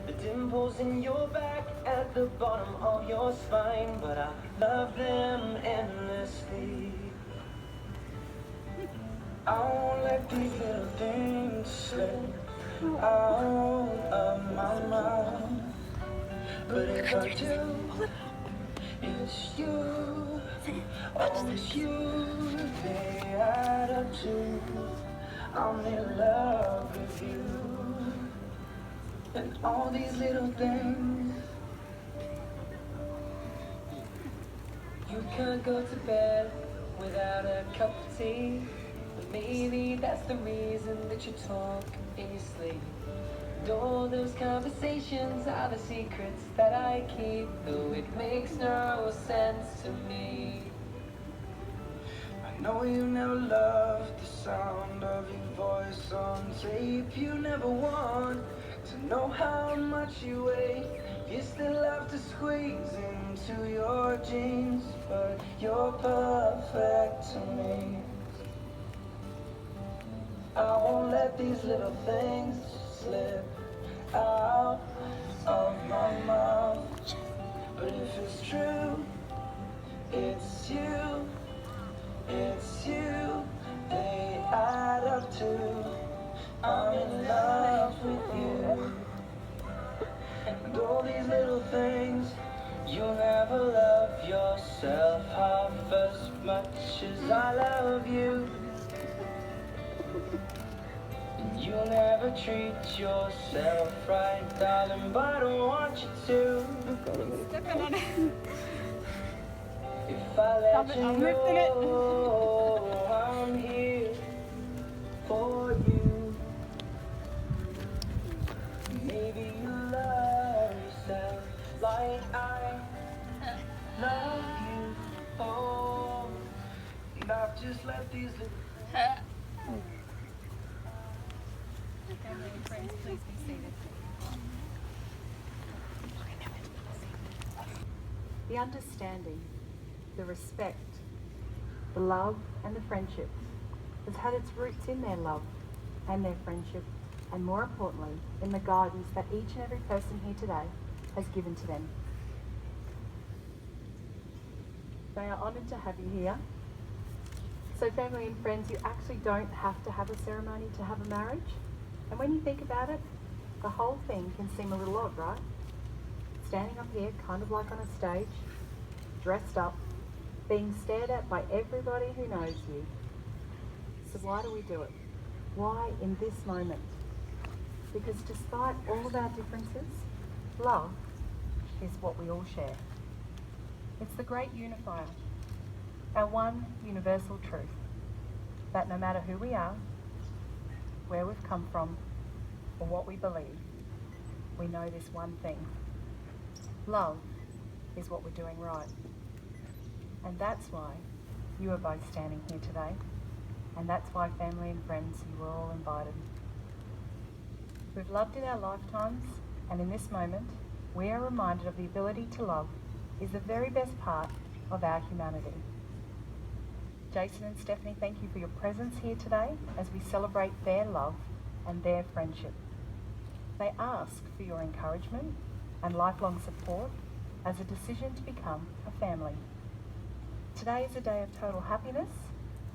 the dimples in your back at the bottom of your spine, but I love them endlessly. I won't let these little things slip out of my mouth. But if I do, it's you, oh it's you, they add up to, I'm in love with you. And all these little things. You can't go to bed without a cup of tea, but maybe that's the reason that you talk in your sleep. And all those conversations are the secrets that I keep, though it makes no sense to me. I know you never loved the sound of your voice on tape. You never want to know how much you weigh. You still have to squeeze into your jeans, but you're perfect to me. I won't let these little things slip out of my mouth. But if it's true, it's you, it's you, they add up to, I'm in love with you. And all these little things, you'll never love yourself half as much as I love you. And you'll never treat yourself right, darling, but I don't want you to. If I let you know I'm here for you, maybe you love yourself like I love you. Oh, and I've just let these little Family and friends, please be seated. The understanding, the respect, the love and the friendship has had its roots in their love and their friendship, and more importantly, in the guidance that each and every person here today has given to them. They are honoured to have you here. So family and friends, you actually don't have to have a ceremony to have a marriage. And when you think about it, the whole thing can seem a little odd, right? Standing up here, kind of like on a stage, dressed up, being stared at by everybody who knows you. So why do we do it? Why in this moment? Because despite all of our differences, love is what we all share. It's the great unifier, our one universal truth, that no matter who we are, where we've come from, or what we believe, we know this one thing. Love is what we're doing right. And that's why you are both standing here today. And that's why family and friends, you were all invited. We've loved in our lifetimes, and in this moment, we are reminded of the ability to love is the very best part of our humanity. Jason and Stephanie, thank you for your presence here today as we celebrate their love and their friendship. They ask for your encouragement and lifelong support as a decision to become a family. Today is a day of total happiness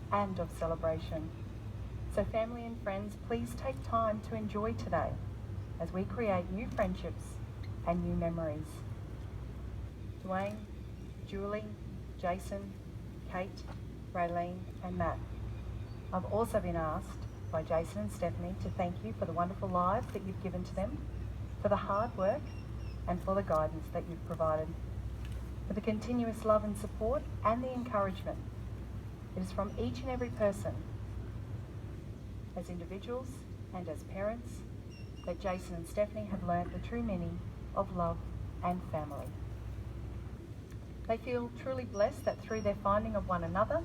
and of celebration. So family and friends, please take time to enjoy today as we create new friendships and new memories. Dwayne, Julie, Jason, Kate, Raylene and Matt. I've also been asked by Jason and Stephanie to thank you for the wonderful lives that you've given to them, for the hard work and for the guidance that you've provided, for the continuous love and support and the encouragement. It is from each and every person, as individuals and as parents, that Jason and Stephanie have learnt the true meaning of love and family. They feel truly blessed that through their finding of one another,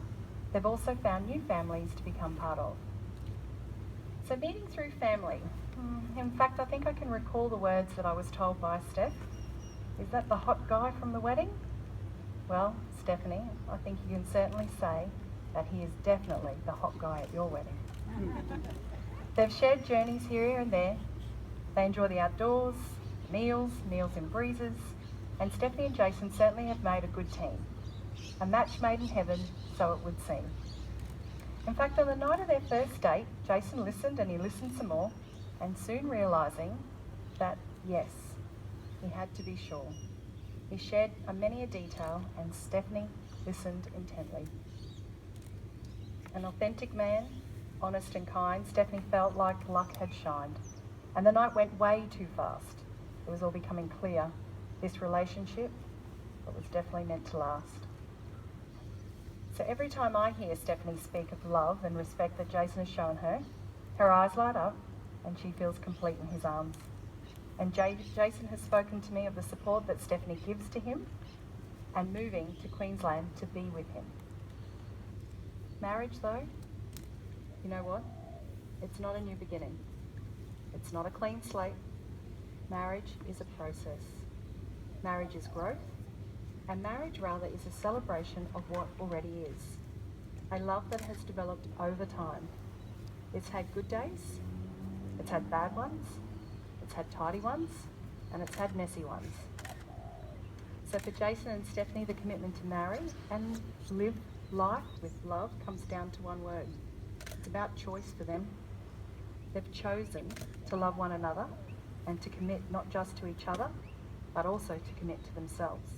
they've also found new families to become part of. So meeting through family. In fact, I think I can recall the words that I was told by Steph. Is that the hot guy from the wedding? Well, Stephanie, I think you can certainly say that he is definitely the hot guy at your wedding. They've shared journeys here and there. They enjoy the outdoors, meals and breezes, and Stephanie and Jason certainly have made a good team. A match made in heaven, so it would seem. In fact, on the night of their first date, Jason listened and he listened some more, and soon realising that, yes, he had to be sure. He shared many a detail, and Stephanie listened intently. An authentic man, honest and kind, Stephanie felt like luck had shined. And the night went way too fast. It was all becoming clear. This relationship, it was definitely meant to last. So every time I hear Stephanie speak of love and respect that Jason has shown her, her eyes light up and she feels complete in his arms. And Jason has spoken to me of the support that Stephanie gives to him and moving to Queensland to be with him. Marriage though, you know what? It's not a new beginning. It's not a clean slate. Marriage is a process. Marriage is growth, and marriage rather is a celebration of what already is. A love that has developed over time. It's had good days, it's had bad ones, it's had tidy ones, and it's had messy ones. So for Jason and Stephanie, the commitment to marry and live life with love comes down to one word. It's about choice for them. They've chosen to love one another and to commit not just to each other, but also to commit to themselves.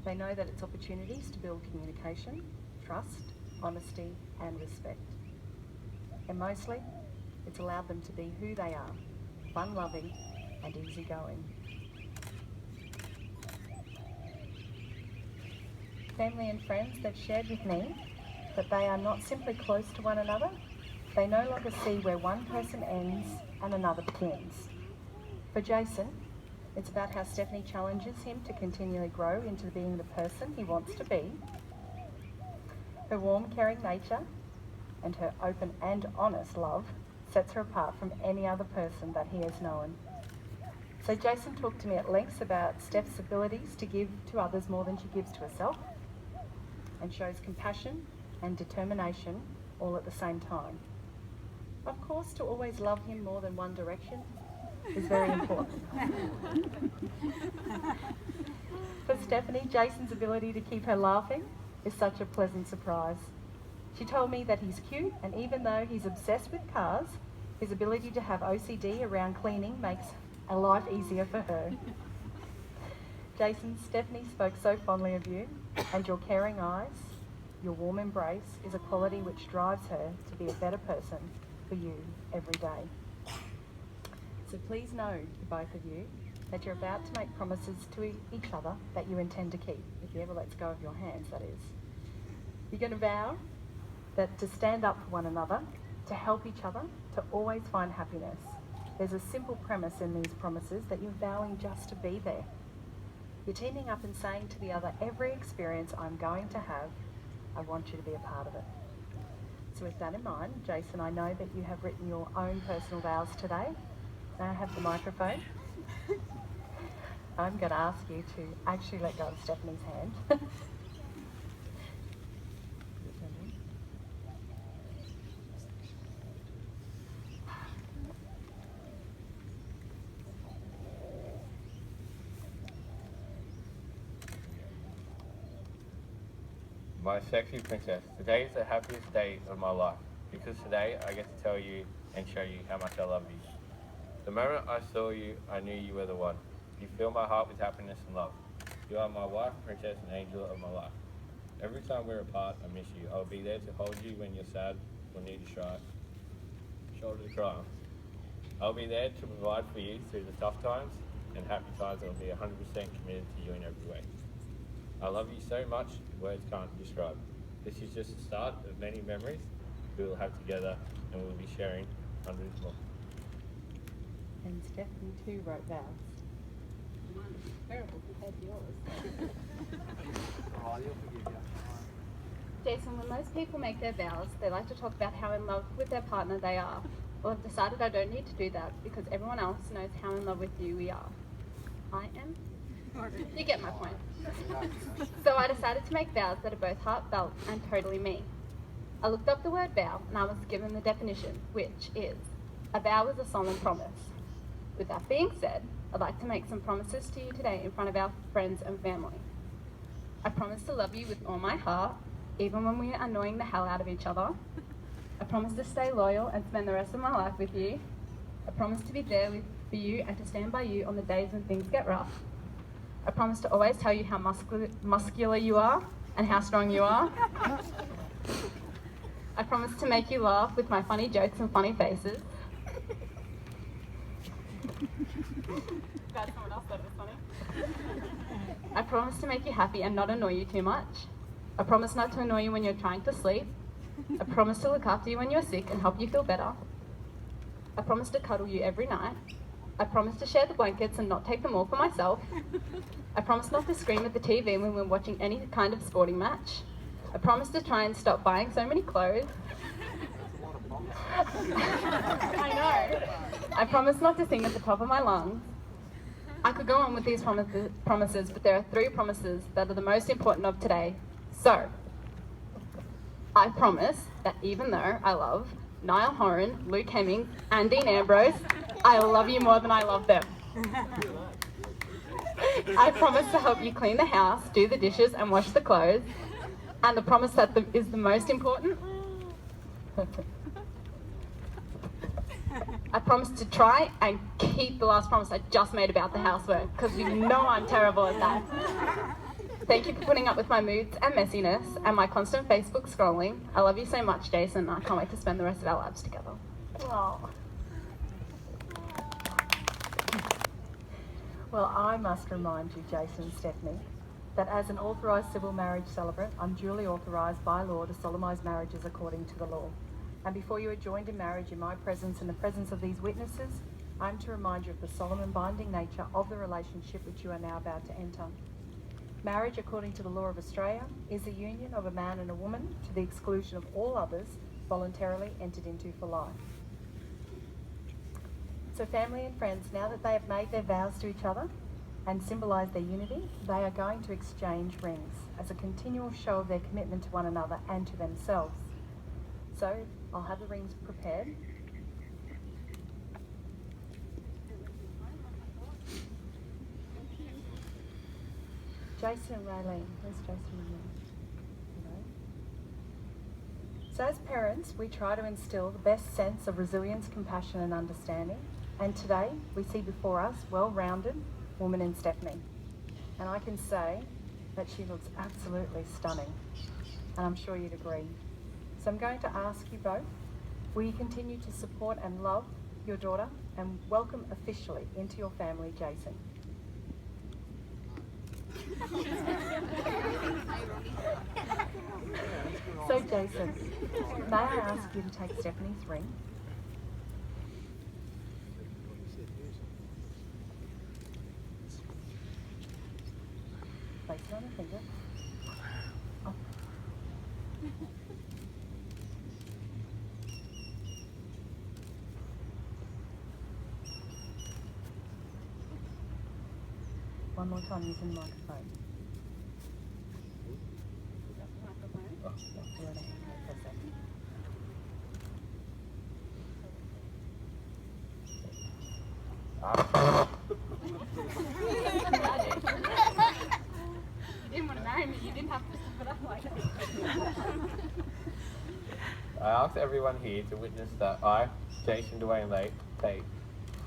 They know that it's opportunities to build communication, trust, honesty, and respect. And mostly, it's allowed them to be who they are, fun-loving and easygoing. Family and friends, they've shared with me that they are not simply close to one another, they no longer see where one person ends and another begins. For Jason, it's about how Stephanie challenges him to continually grow into being the person he wants to be. Her warm, caring nature and her open and honest love sets her apart from any other person that he has known. So Jason talked to me at length about Steph's abilities to give to others more than she gives to herself, and shows compassion and determination all at the same time. Of course, to always love him more than one direction is very important. For Stephanie, Jason's ability to keep her laughing is such a pleasant surprise. She told me that he's cute, and even though he's obsessed with cars, his ability to have OCD around cleaning makes a life easier for her. Jason, Stephanie spoke so fondly of you, and your caring eyes, your warm embrace is a quality which drives her to be a better person for you every day. So please know, both of you, that you're about to make promises to each other that you intend to keep, if he ever lets go of your hands, that is. You're going to vow that to stand up for one another, to help each other, to always find happiness. There's a simple premise in these promises that you're vowing just to be there. You're teaming up and saying to the other, every experience I'm going to have, I want you to be a part of it. So with that in mind, Jason, I know that you have written your own personal vows today. Now I have the microphone. I'm going to ask you to actually let go of Stephanie's hand. My sexy princess, today is the happiest day of my life because today I get to tell you and show you how much I love you. The moment I saw you, I knew you were the one. You fill my heart with happiness and love. You are my wife, princess, and angel of my life. Every time we're apart, I miss you. I'll be there to hold you when you're sad or need a shoulder to cry on. I'll be there to provide for you through the tough times and happy times. I'll be 100% committed to you in every way. I love you so much, words can't describe. This is just the start of many memories we will have together, and we'll be sharing hundreds more. And Stephanie too wrote vows. Mine is terrible compared to yours. Oh, you'll forgive you. Jason, when most people make their vows, they like to talk about how in love with their partner they are. Well, I've decided I don't need to do that because everyone else knows how in love with you we are. I am? You get my point. So I decided to make vows that are both heartfelt and totally me. I looked up the word vow and I was given the definition, which is, a vow is a solemn promise. With that being said, I'd like to make some promises to you today in front of our friends and family. I promise to love you with all my heart, even when we are annoying the hell out of each other. I promise to stay loyal and spend the rest of my life with you. I promise to be there for you and to stand by you on the days when things get rough. I promise to always tell you how muscular you are and how strong you are. I promise to make you laugh with my funny jokes and funny faces. Glad someone else thought it was funny. I promise to make you happy and not annoy you too much. I promise not to annoy you when you're trying to sleep. I promise to look after you when you're sick and help you feel better. I promise to cuddle you every night. I promise to share the blankets and not take them all for myself. I promise not to scream at the TV when we're watching any kind of sporting match. I promise to try and stop buying so many clothes. I know. I promise not to sing at the top of my lungs. I could go on with these promises, but there are 3 promises that are the most important of today. So, I promise that even though I love Niall Horan, Luke Hemmings, and Dean Ambrose, I love you more than I love them. I promise to help you clean the house, do the dishes, and wash the clothes. And the promise that is the most important, I promise to try and keep the last promise I just made about the housework, because you know I'm terrible at that. Thank you for putting up with my moods and messiness and my constant Facebook scrolling. I love you so much, Jason. I can't wait to spend the rest of our lives together. Oh. Well, I must remind you, Jason and Stephanie, that as an authorised civil marriage celebrant, I'm duly authorised by law to solemnise marriages according to the law. And before you are joined in marriage in my presence and the presence of these witnesses, I'm to remind you of the solemn and binding nature of the relationship which you are now about to enter. Marriage, according to the law of Australia, is a union of a man and a woman to the exclusion of all others voluntarily entered into for life. So family and friends, now that they have made their vows to each other and symbolised their unity, they are going to exchange rings as a continual show of their commitment to one another and to themselves. So I'll have the rings prepared. Jason and Raylene. Where's Jason and Raylene? Hello. So as parents, we try to instill the best sense of resilience, compassion and understanding. And today, we see before us well-rounded woman in Stephanie. And I can say that she looks absolutely stunning. And I'm sure you'd agree. So I'm going to ask you both, will you continue to support and love your daughter and welcome officially into your family, Jason? So Jason, may I ask you to take Stephanie's ring? Place it on her finger. Oh. One more time using the microphone. Oh, yeah, do it again. For a second. You didn't want to marry me, you didn't have to put up like that. I ask everyone here to witness that I, Jason Dwayne Lake, take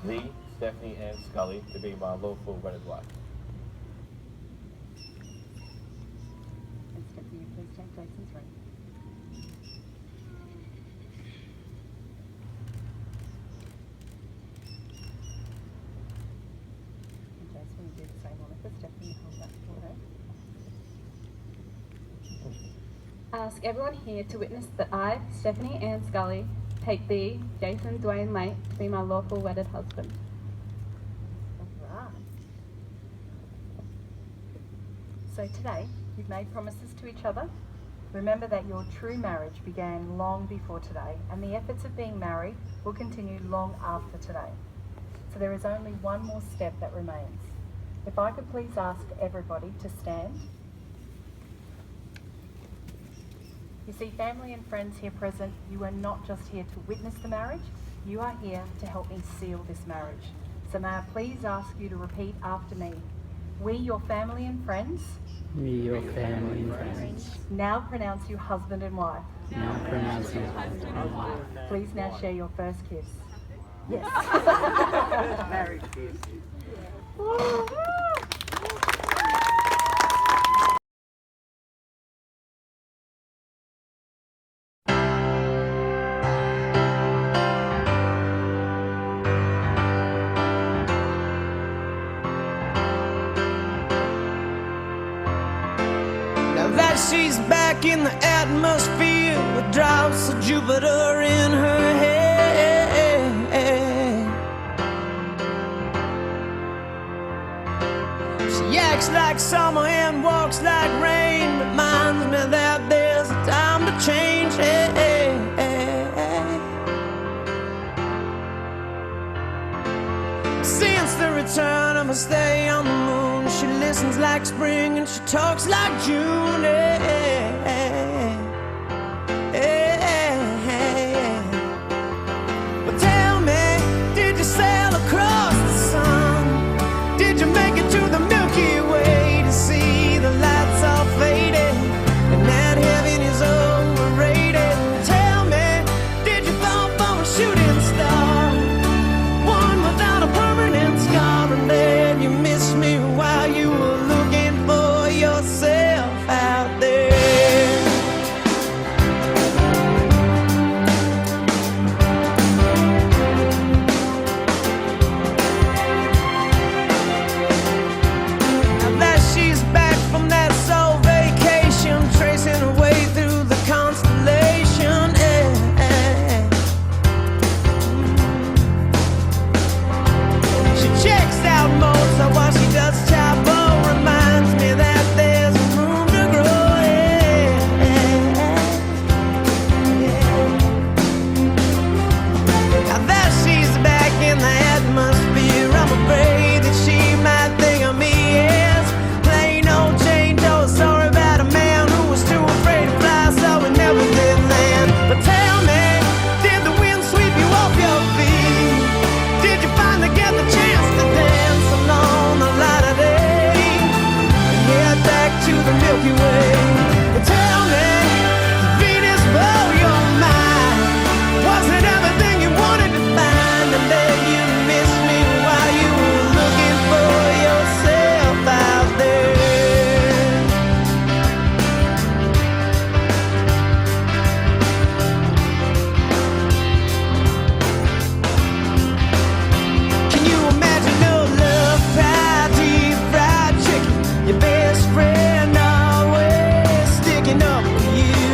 thee, Stephanie Ann Scully, to be my lawful wedded wife. And Stephanie, please take Jason's ring. And Jason, you do the same one for Stephanie. Hold that for her. I ask everyone here to witness that I, Stephanie Ann Scully, take thee, Jason Dwayne Lake, to be my lawful wedded husband. All right. So today, you've made promises to each other. Remember that your true marriage began long before today, and the efforts of being married will continue long after today. So there is only one more step that remains. If I could please ask everybody to stand. You see, family and friends here present, you are not just here to witness the marriage, you are here to help me seal this marriage. So may I please ask you to repeat after me. We, your family and friends, We, your family and friends, now pronounce you husband and wife. now pronounce you husband and wife. Please now share your first kiss. Yes. Married kiss. Now that she's back in the atmosphere with drops of Jupiter in her head, she acts like summer and walks like rain, reminds me that there's a time to change. Since the return of her stay on the moon, she listens like spring and she talks like June. Well, tell me, did you sail across the sun? Did you make it to the Milky Way to see the lights all faded and that heaven is overrated? Tell me, did you fall for a shooting star, one without a permanent scar, and then you missed me while you were looking for yourself out there? Now that she's back from that soul vacation, tracing her way through the constellation, she checks out Mozart while she does Chapo, reminds me that there's room to grow. Now that she's back in the atmosphere, I'm afraid that she might think of me as plain old Jane Doe, sorry about a man who was too afraid to fly, so we never did land. But tell me, did the wind sweep you off your feet? Did you finally get the chance to dance along the light of day and head back to the Milky Way? But tell me, did Venus blow your mind? Was it everything you wanted to find, and then you missed me while you were looking for yourself out there? Can you imagine no love, fried deep fried chicken? Your best friend always sticking up for you,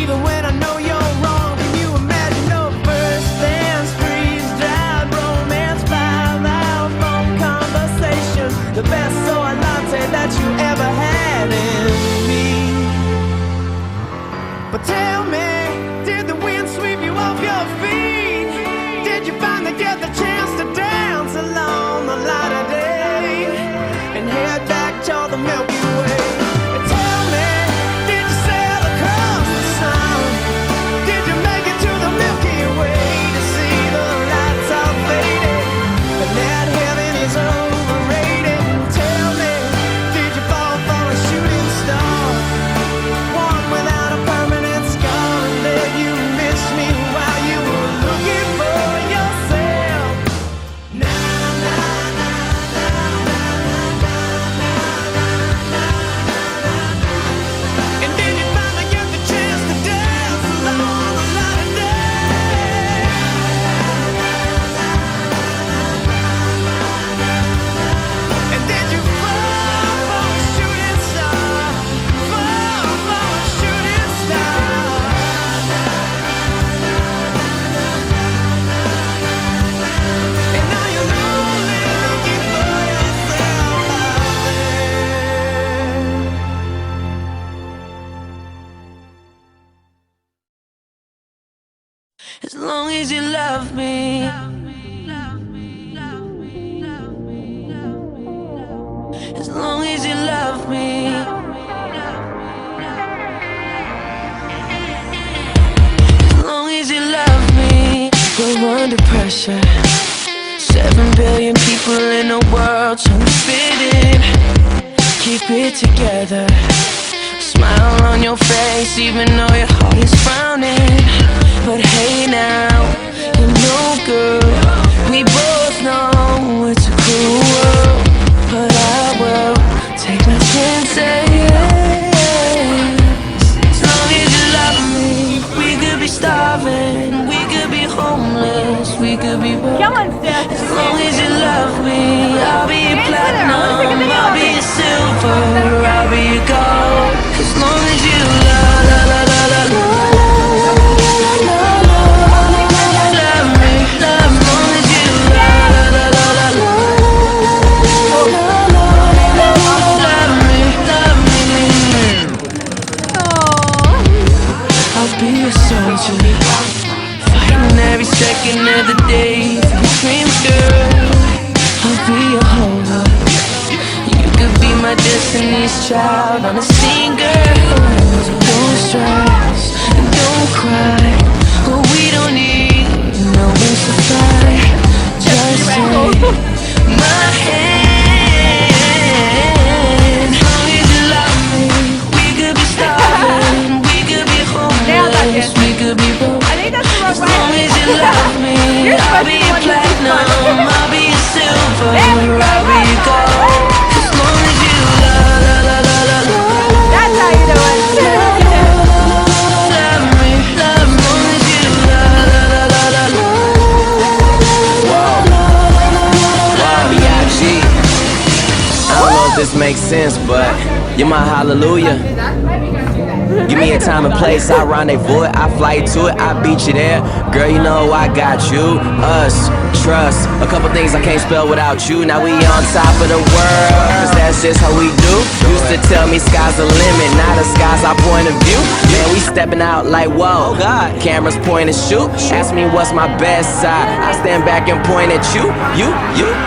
even when I know you're wrong. Can you imagine no first dance, freeze dried romance, 5-hour phone conversation, the best soy latte that you ever had in me? But tell me, did the wind sweep you off your feet? Did you finally get the chance to dance along the light of day and head back toward the Milky Way? And tell me, did you sail across the sun? Did you make it to the Milky Way to see the lights all faded and that heaven is overrated? Tell me, did you fall for a shooting star, one without a permanent scar, and then you missed me while you were looking for yourself? Na na na na na na na na na. And then you finally get the chance to dance along the light of day. And then you fall for a shooting star, fall for a shooting star. And now you're only looking for yourself out there. As long as you love me, as long as you love me, as long as you love me, you're under pressure. 7 billion people in the world trying to fit in. Keep it together. Smile on your face even though your heart is frowning. But hey now, you know girl, we both know it's a cruel world. But I will take my chances. As long as you love me, we could be starving, we could be homeless, we could be broke. Come on, Steph. As long as you love me, I'll be your platinum, I'll be your silver, I'll be your gold. As long as you love, love, love, love, love, love me, love. As long as you love, love, love, love, love me, love me. I'll be a soldier, fighting every second of the day for your dreams, girl. I'll be your holder. You could be my destiny's child on a scene, girl. So don't stress and don't cry. Oh, we don't need no wings to fly. Just take my hand. As long as you love me, we could be starving, we could be homeless, we could be broke. As long as you love me, I'll be your platinum, I'll be your silver, I'll be your gold. As long as you love, love, love, love, love. That's how you do it. Love me, love. As long as you love, love, love, love, love. B.I.G. I don't know if this makes sense, but you're my hallelujah. Give me a time and place, I rendezvous it, I fly to it, I beat you there. Girl, you know I got you, us, trust. A couple things I can't spell without you. Now we on top of the world, cause that's just how we do. Used to tell me sky's the limit, now the sky's our point of view. Man, we stepping out like whoa, God. Cameras point and shoot. Ask me what's my best side, I stand back and point at you.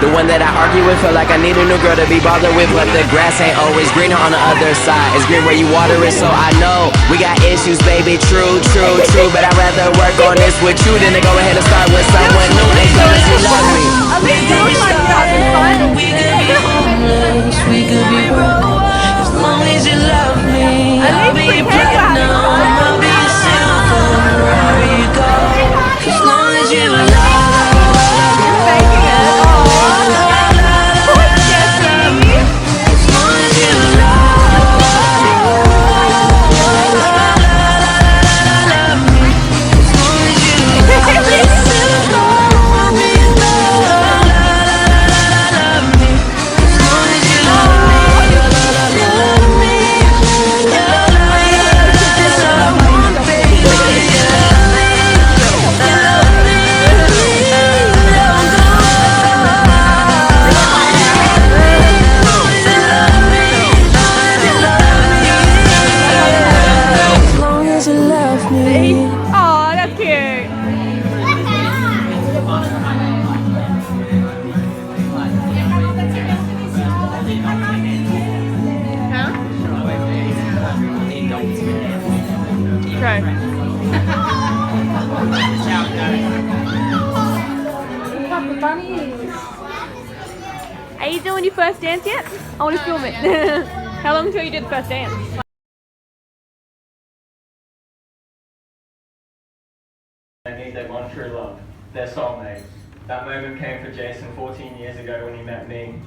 The one that I argue with, feel like I need a new girl to be bothered with. But the grass ain't always greener on the other side. It's green where you water it, so I know we got issues, baby, true. But I'd rather work on this with you than to go ahead and start with someone new. As long as you love me, we could be starving, we could be homeless, we could be broke. As long as you love me, I'll be your platinum, I'll be your silver, I'll be your gold. As long as you love. Oh, that's cute. Are you doing your first dance yet? I want to film it. How long until you did the first dance? They need their one true love, their soulmate. That moment came for Jason 14 years ago when he met me.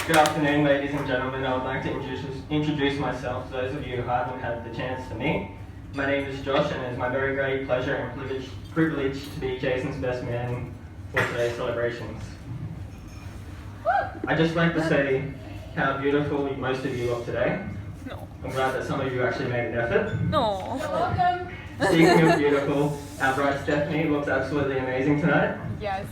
Good afternoon, ladies and gentlemen. I would like to introduce myself to those of you who haven't had the chance to meet. My name is Josh, and it is my very great pleasure and privilege to be Jason's best man for today's celebrations. I'd just like to say how beautiful most of you look today. No. I'm glad that some of you actually made an effort. No. You're welcome. Speaking of beautiful, our bride Stephanie looks absolutely amazing tonight. Yes.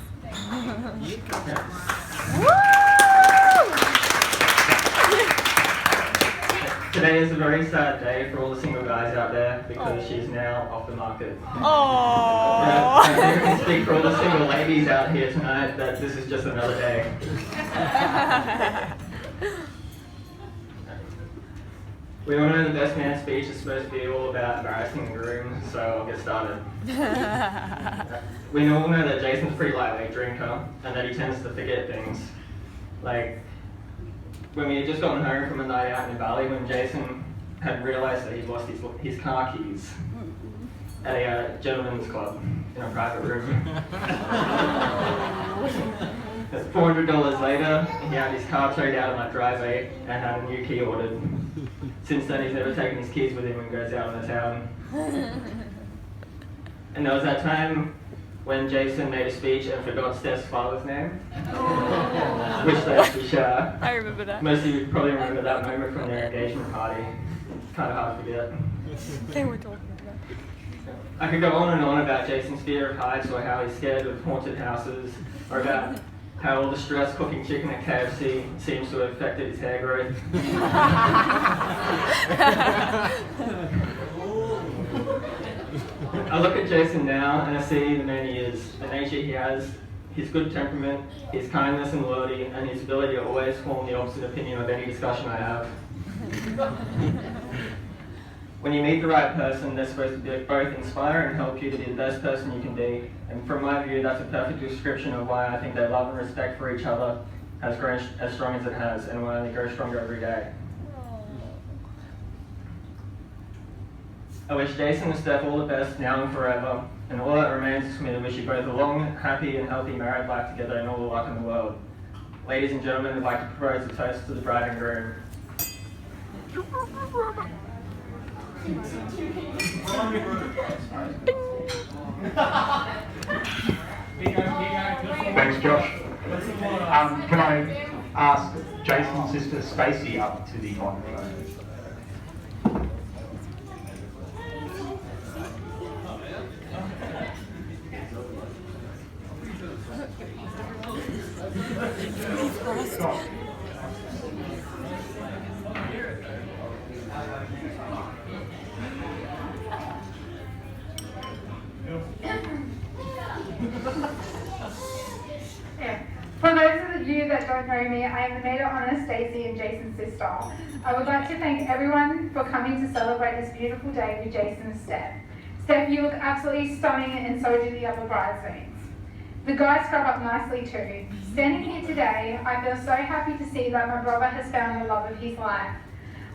Today is a very sad day for all the single guys out there because she's now off the market. Oh. I can speak for all the single ladies out here tonight that this is just another day. We all know the best man speech is supposed to be all about embarrassing the groom, so I'll get started. We all know that Jason's a pretty lightweight drinker, and that he tends to forget things. Like, when we had just gotten home from a night out in the valley, when Jason had realised that he'd lost his car keys at a gentleman's club in a private room. $400 later, he had his car towed out of my driveway and had a new key ordered. Since then, he's never taken his keys with him when he goes out on the town. And there was that time when Jason made a speech and forgot Steph's father's name, which I remember that. Most of you probably remember that moment from their engagement party. It's kind of hard to forget. They were talking about. I could go on and on about Jason's fear of heights, or how he's scared of haunted houses, or about how all the stress cooking chicken at KFC seems to have affected his hair growth. I look at Jason now and I see the man he is, the nature he has, his good temperament, his kindness and loyalty, and his ability to always form the opposite opinion of any discussion I have. When you meet the right person, they're supposed to both inspire and help you to be the best person you can be. And from my view, that's a perfect description of why I think their love and respect for each other has grown as strong as it has, and why they grow stronger every day. I wish Jason and Steph all the best now and forever, and all that remains is for me to wish you both a long, happy and healthy married life together and all the luck in the world. Ladies and gentlemen, I'd like to propose a toast to the bride and groom. Thanks, Josh. Can I ask Jason's sister Stacey up to the microphone? For those of you that don't know me, I am the maid of honor, Stacey, and Jason's sister. I would like to thank everyone for coming to celebrate this beautiful day with Jason and Steph. Steph, you look absolutely stunning, and so do the other bridesmaids. The guys scrub up nicely too. Standing here today, I feel so happy to see that my brother has found the love of his life.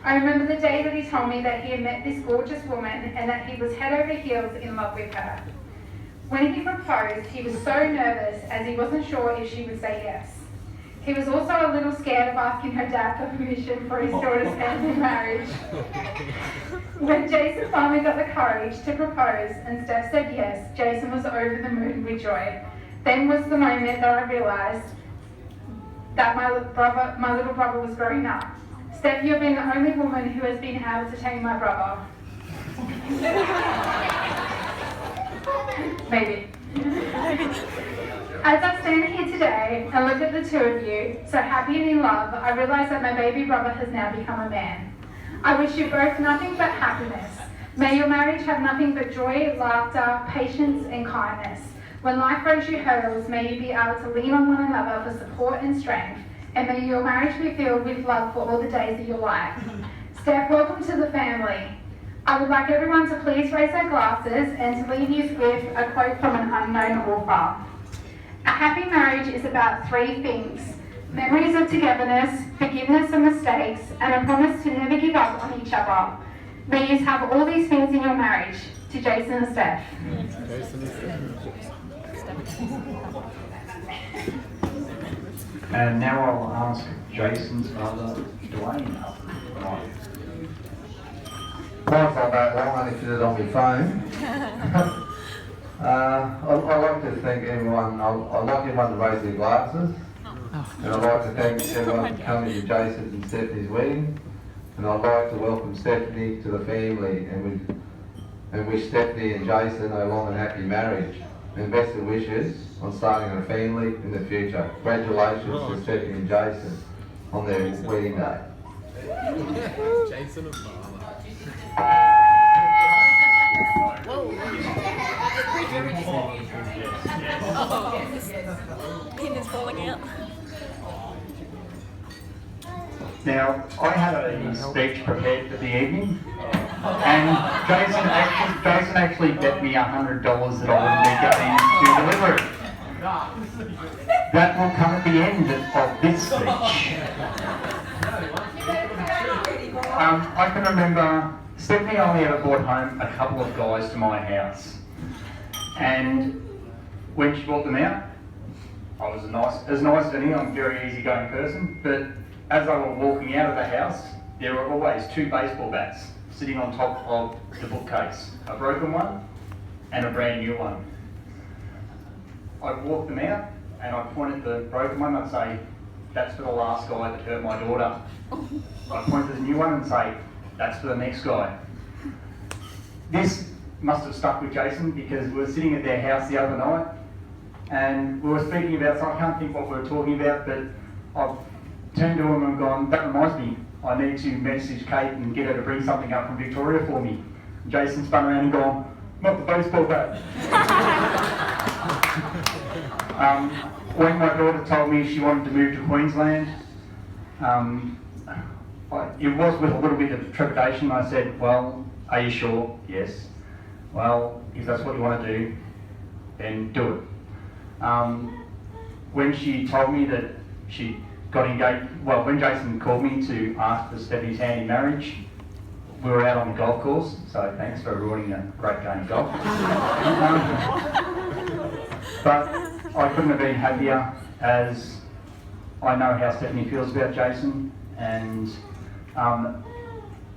I remember the day that he told me that he had met this gorgeous woman and that he was head over heels in love with her. When he proposed, he was so nervous as he wasn't sure if she would say yes. He was also a little scared of asking her dad for permission for his daughter's hand in marriage. When Jason finally got the courage to propose and Steph said yes, Jason was over the moon with joy. Then was the moment that I realised that my little brother was growing up. Steph, you've been the only woman who has been able to tame my brother. Maybe. As I stand here today and look at the two of you, so happy and in love, I realise that my baby brother has now become a man. I wish you both nothing but happiness. May your marriage have nothing but joy, laughter, patience and kindness. When life throws you hurdles, may you be able to lean on one another for support and strength, and may your marriage be filled with love for all the days of your life. Steph, welcome to the family. I would like everyone to please raise their glasses and to leave you with a quote from an unknown author. A happy marriage is about three things: memories of togetherness, forgiveness of mistakes, and a promise to never give up on each other. May you have all these things in your marriage. To Jason and Steph. And now I'll ask Jason's brother, Dwayne, up. Mine's not that long, I only fit it on my phone. I'd like to thank everyone, I'd like everyone to raise their glasses. And I'd like to thank everyone for coming to Jason's and Stephanie's wedding. And I'd like to welcome Stephanie to the family and wish Stephanie and Jason a long and happy marriage. And best of wishes on starting a family in the future. Congratulations to Stephanie and Jason on their wedding day. Jason and Mama. Pin is falling out. Now, I had a speech prepared for the evening, and Jason actually bet me $100 that I wouldn't be going to deliver it. That will come at the end of this speech. I can remember Stephanie only ever brought home a couple of guys to my house, and when she brought them out, I was as nice as any. I'm a very easygoing person, but as I was walking out of the house, there were always 2 baseball bats sitting on top of the bookcase, a broken one and a brand new one. I'd walk them out and I'd point at the broken one and I'd say, that's for the last guy that hurt my daughter. I'd point to the new one and say, that's for the next guy. This must have stuck with Jason because we were sitting at their house the other night and we were speaking about, so I can't think what we were talking about, but I've turned to him and gone, that reminds me, I need to message Kate and get her to bring something up from Victoria for me. And Jason spun around and gone, not the baseball bat. When my daughter told me she wanted to move to Queensland, it was with a little bit of trepidation. I said, well, are you sure? Yes. Well, if that's what you want to do, then do it. When she told me that she got engaged, well, when Jason called me to ask for Stephanie's hand in marriage, we were out on the golf course, so thanks for ruining a great game of golf. But I couldn't have been happier, as I know how Stephanie feels about Jason, and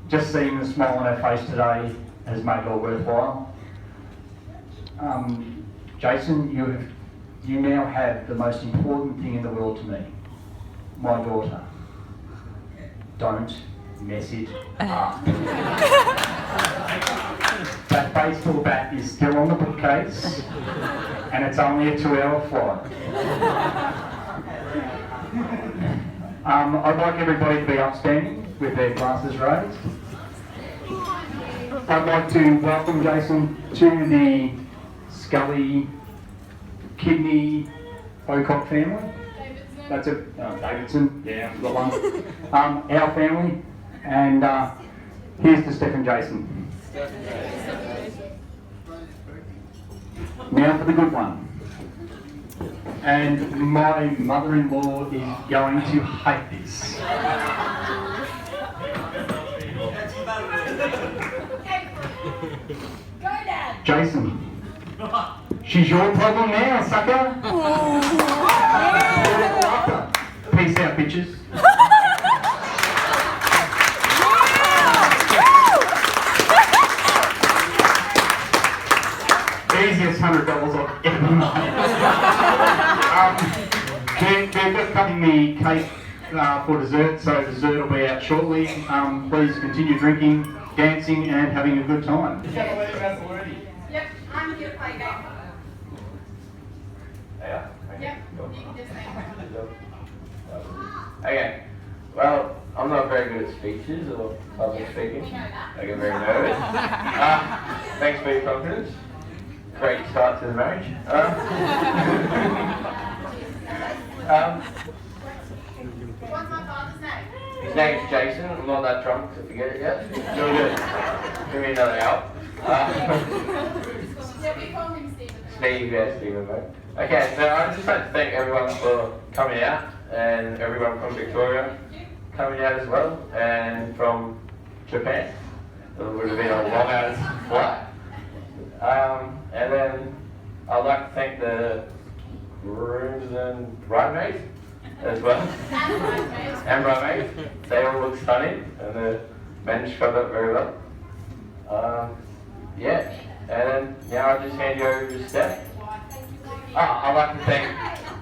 just seeing the smile on her face today has made it all worthwhile. Jason, you now have the most important thing in the world to me, my daughter. Don't mess it up. That baseball bat is still on the bookcase, and it's only a 2-hour flight. I'd like everybody to be upstanding with their glasses raised. I'd like to welcome Jason to the Scully Kidney Ocock family. That's it. Davidson, yeah, the one. Our family, and here's to Steph and Jason. Now for the good one. And my mother-in-law is going to hate this. Go, Dad. Jason, she's your problem now, sucker. Peace out, bitches. Easiest $100 I've ever made. They're just cutting the cake for dessert, so dessert will be out shortly. Please continue drinking, dancing, and having a good time. Yep, I'm here to play a game. Yeah. Yep, you can just say Okay. Well, I'm not very good at speeches or public speaking. I get very nervous. Thanks for your confidence. Great start to the marriage. What's my father's name? His name's Jason. I'm not that drunk to forget it yet. Doing good. Give me another out. We call him Stephen. Steve, yeah, Stephen, mate. Okay, so I'd just like to thank everyone for coming out, and everyone from Victoria coming out as well, and from Japan. It would have been a long ass flight. And then I'd like to thank the grooms and bridesmaids as well. And bridesmaids. They all look stunning, and the men showed up very well. Yeah, and then now I'll just hand you over to Steph. I'd like to thank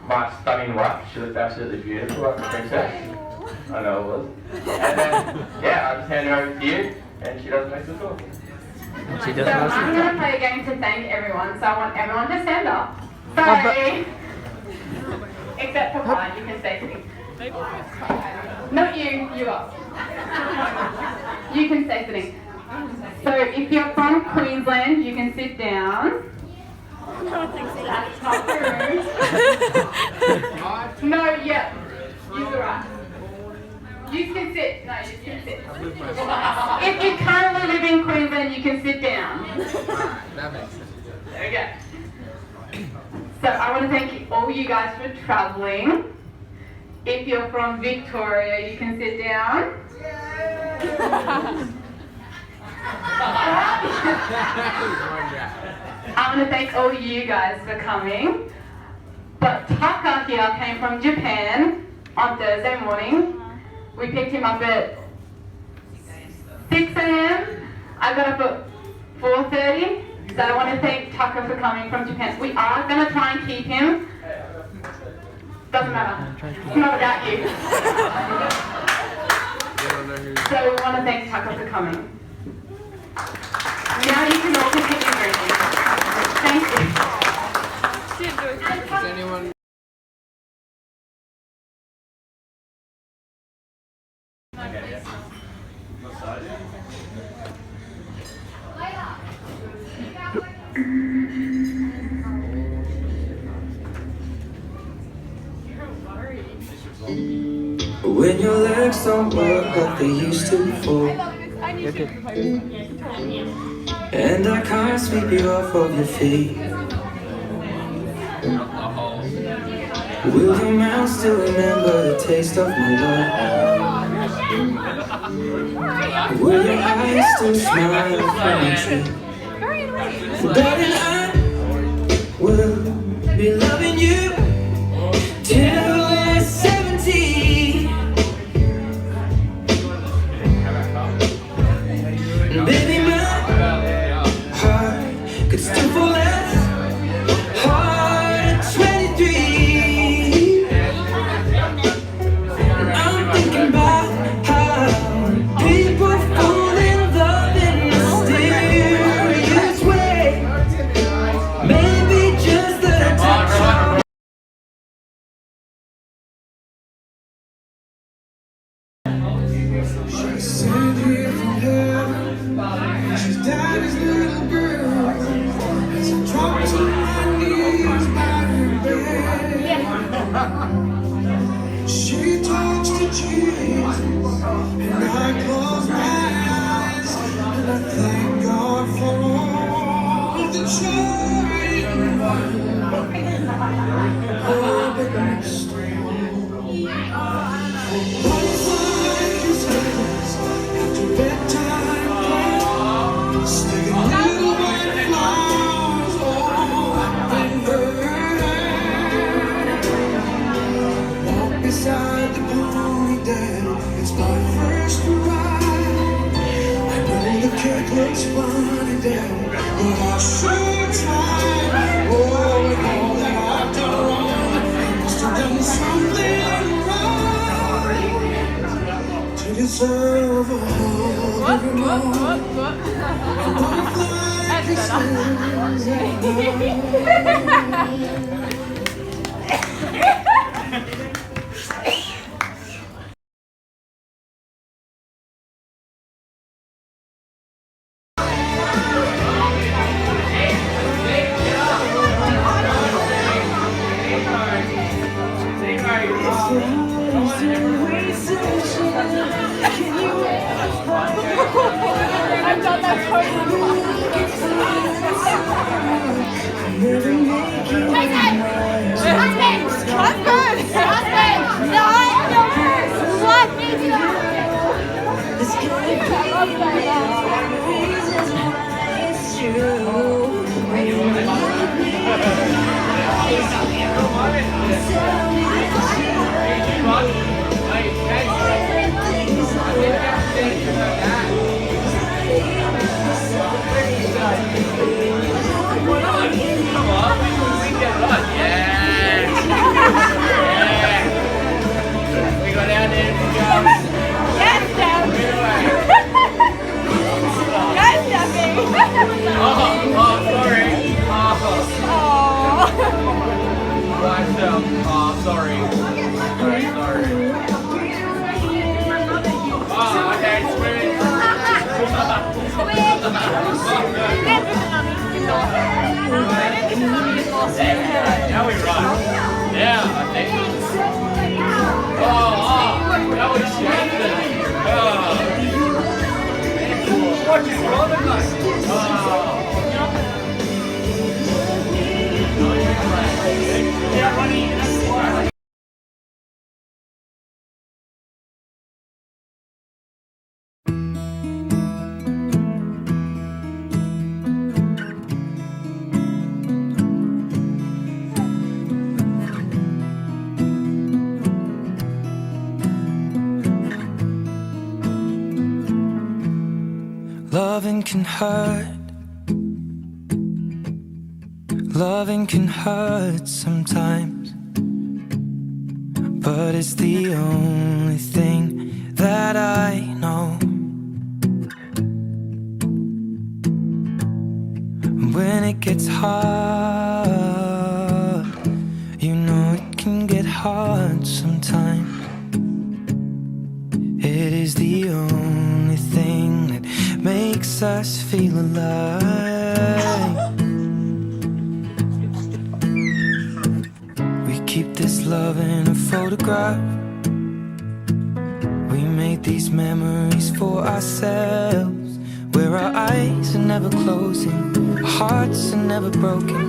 my stunning wife. She looked absolutely beautiful like a princess. I know it was. And then, yeah, I'll just hand her over to you, and she does most of the talking. So I'm going to play a game to thank everyone, so I want everyone to stand up. Sorry. Except for Brian, you can say something. Not you, you are. You can say something. So if you're from Queensland, you can sit down. That's top room. No, yeah. You're right. You can sit. No, you can sit. If you currently live in Queensland, you can sit down. That makes sense. Okay. So I want to thank all you guys for travelling. If you're from Victoria, you can sit down. I want to thank all you guys for coming. But Tucker here came from Japan on Thursday morning. We picked him up at 6 a.m. I got up at 4:30. So I want to thank Tucker for coming from Japan. We are going to try and keep him. Doesn't matter. It's not about you. So we want to thank Tucker for coming. Now you can all continue drinking. Thank you. Does anyone... When your legs don't work like they used to before, and I can't sweep you off of your feet, will your mouth still remember the taste of my love? Will your eyes still smile from a tree? Darling, I will be loving you till we're 70. And baby, my heart could still fall as hard at 23. And I'm thinking about how people fall in love in mysterious ways. Maybe just the touch of she's sent here from heaven. She's daddy's little girl. As I drop to my knees by her bed, she talks to Jesus, and I close my eyes, and I thank God for all the joy in the world. Oh, but the mystery. Beside the pony dad, it's my first ride. I know the cake looks funny, Dad, but I sure tried. Oh, with all that I've done wrong, I must have done something right to deserve a hug every morning. And butterfly kisses. I've done that Now we run. Yeah, I think. Oh, that was shit. Loving can hurt. Loving can hurt sometimes, but it's the only thing that I know. When it gets hard, you know it can get hard sometimes. It is the only thing that makes us feel alive. We keep this love in a photograph. We made these memories for ourselves, where our eyes are never closing, our hearts are never broken,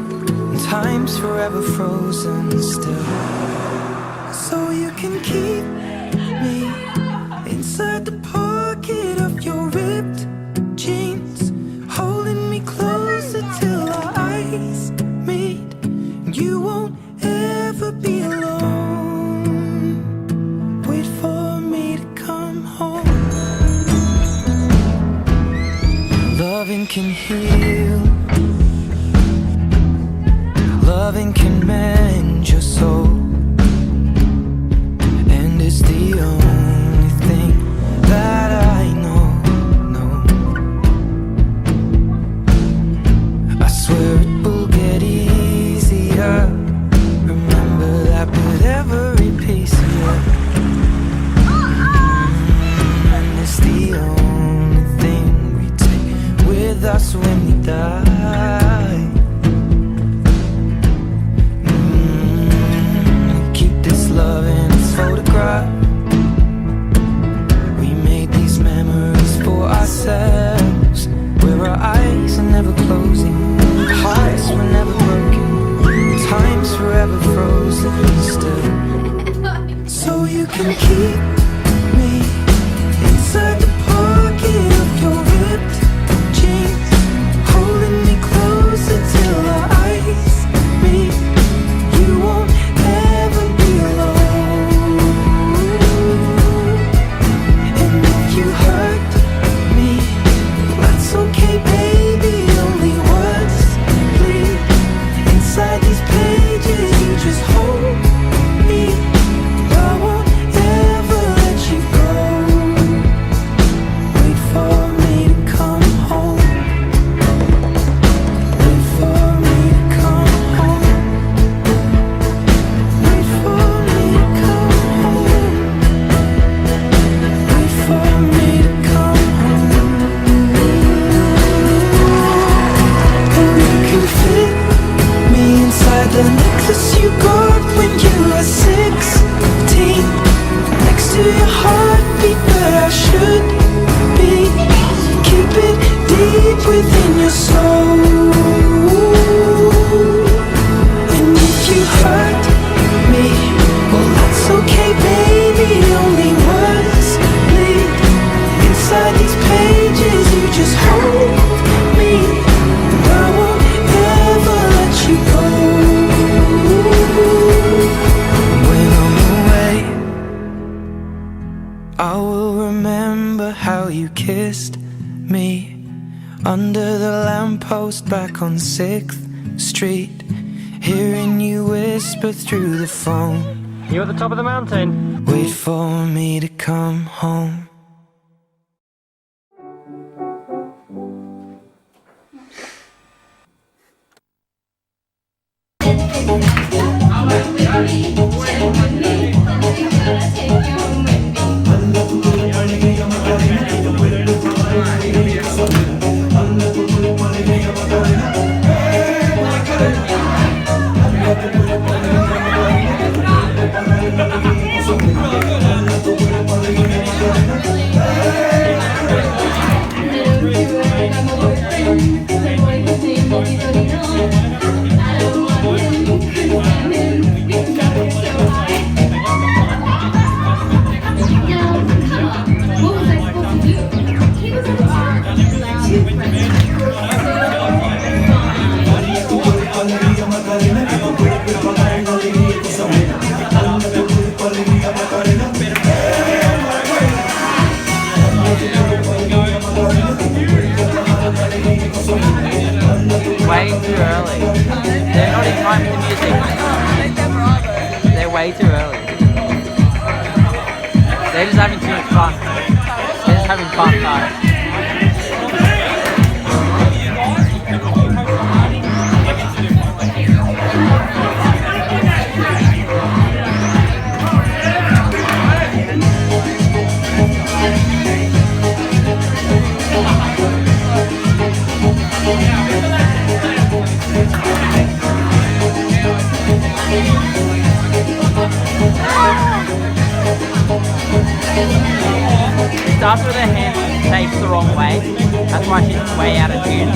and time's forever frozen still. So you can keep me inside the pocket of your ripped jeans, holding me closer till our eyes meet. You won't ever be alone. Wait for me to come home. Loving can heal. Loving can mend your soul. And it's the only thing that I know. I swear it will get easier. Remember that with every piece of you. And it's the only thing we take with us when we die. Keep this love in its photograph. We made these memories for ourselves, where our eyes are never closing, hearts were never broken, time's forever frozen still. So you can keep me inside the pocket of your ripped jeans, holding me closer till our eyes meet. You won't ever be alone. And if you hurt me, that's okay, baby. Only words bleed inside these pages. You just hold me. I won't ever let you go. Wait for me to come home. Wait for me to come home. Wait for me to come home. Wait for me to come home. And you can fit me inside the necklace you got when you were 16, next to your heartbeat where I should be. Keep it deep within your soul. And if you hurt me, well that's okay, baby. Only words bleed inside these pages. You just hold me. I won't ever let you go. When I'm away, I will remember how you kissed me under the lamppost back on 6th Street, hearing you whisper through the phone. You at the top of the mountain? Wait for me to come home. I don't want him, 'cause I'm in way too early. They're just having too much fun. They're just having fun, guys. It starts with her hand faced the wrong way. That's why she's way out of tune.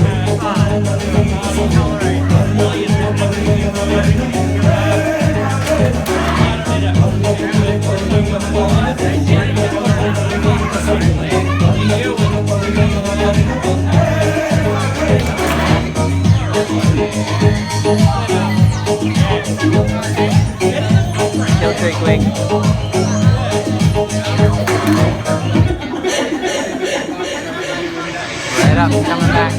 Still too quick. Right up, coming back.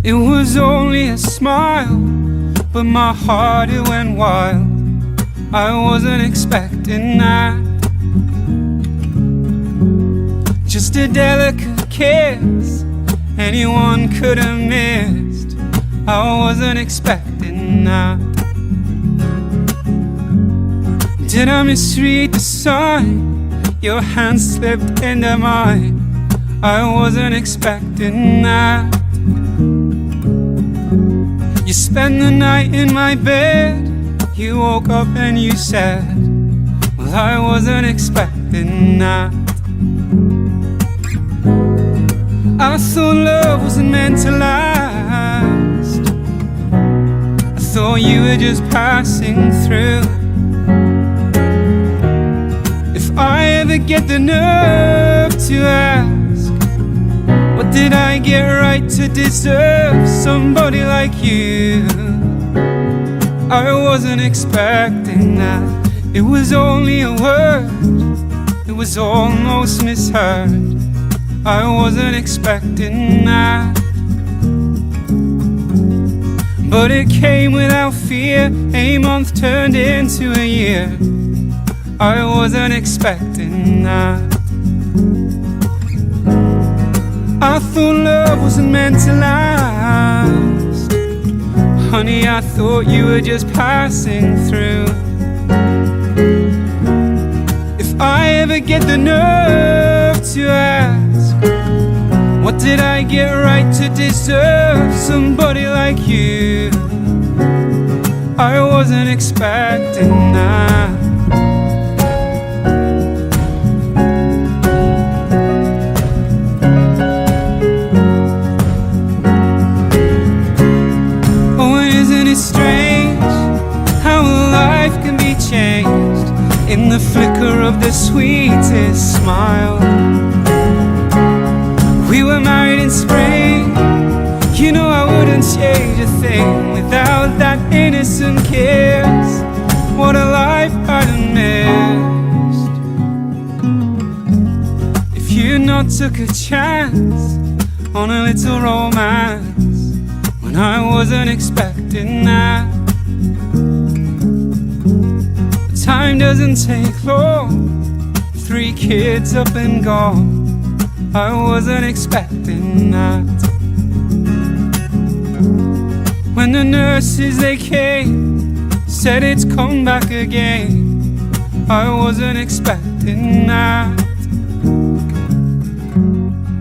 It was only a smile, but my heart it went wild. I wasn't expecting that. Just a delicate kiss, anyone could have missed. I wasn't expecting that. Did I misread the sign? Your hand slipped into mine. I wasn't expecting that. You spent the night in my bed. You woke up and you said, well, I wasn't expecting that. I thought love wasn't meant to last. I thought you were just passing through. If I ever get the nerve to ask, what did I get right to deserve somebody like you? I wasn't expecting that. It was only a word, it was almost misheard. I wasn't expecting that. But it came without fear. A month turned into a year. I wasn't expecting that. I thought love wasn't meant to last. Honey, I thought you were just passing through. If I ever get the nerve to ask, what did I get right to deserve somebody like you? I wasn't expecting that. Changed in the flicker of the sweetest smile. We were married in spring. You know I wouldn't change a thing without that innocent kiss. What a life I'd have missed if you not took a chance on a little romance when I wasn't expecting that. Time doesn't take long. 3 kids up and gone. I wasn't expecting that. When the nurses they came, said it's come back again, I wasn't expecting that.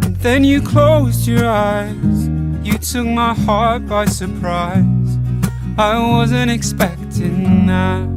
And then you closed your eyes. You took my heart by surprise. I wasn't expecting that.